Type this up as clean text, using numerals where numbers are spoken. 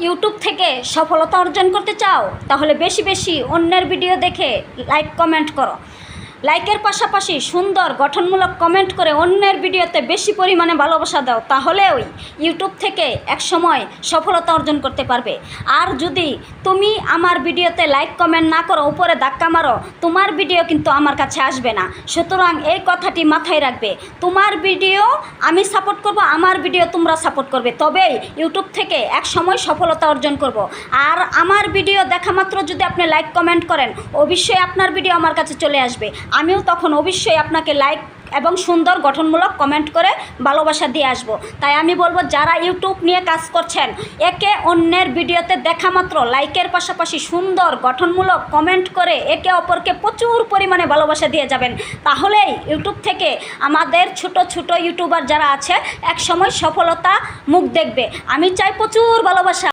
YouTube থেকে সফলতা অর্জন করতে চাও? তাহলে বেশি বেশি অন্যের ভিডিও দেখে লাইক কমেন্ট করো। লাইকের পাশাপাশি সুন্দর গঠনমূলক কমেন্ট করে অন্যের ভিডিওতে বেশি পরিমাণে ভালোবাসা দাও, তাহলেই ইউটিউব থেকে একসময় সফলতা অর্জন করতে পারবে। আর যদি তুমি আমার ভিডিওতে লাইক কমেন্ট না করো, উপরে ধাক্কা মারো, তোমার ভিডিও কিন্তু আমার কাছে আসবে না। সুতরাং এই কথাটি মাথায় রাখবে। তোমার ভিডিও আমি সাপোর্ট করব, আমার ভিডিও তোমরা সাপোর্ট করবে, তবেই ইউটিউব থেকে একসময় সফলতা অর্জন করব। আর আমার ভিডিও দেখা মাত্র যদি আপনি লাইক কমেন্ট করেন, অবশ্যই আপনার ভিডিও আমার কাছে চলে আসবে। আমিও তখন অবশ্যই আপনাকে লাইক এবং সুন্দর গঠনমূলক কমেন্ট করে ভালোবাসা দিয়ে আসব। তাই আমি বলবো, যারা ইউটিউব নিয়ে কাজ করছেন, একে অন্যের ভিডিওতে দেখা মাত্র লাইকের পাশাপাশি সুন্দর গঠনমূলক কমেন্ট করে একে অপরকে প্রচুর পরিমাণে ভালোবাসা দিয়ে যাবেন। তাহলেই ইউটিউব থেকে আমাদের ছোট ছোট ইউটিউবার যারা আছে একসময় সফলতা মুখ দেখবে। আমি চাই প্রচুর ভালোবাসা।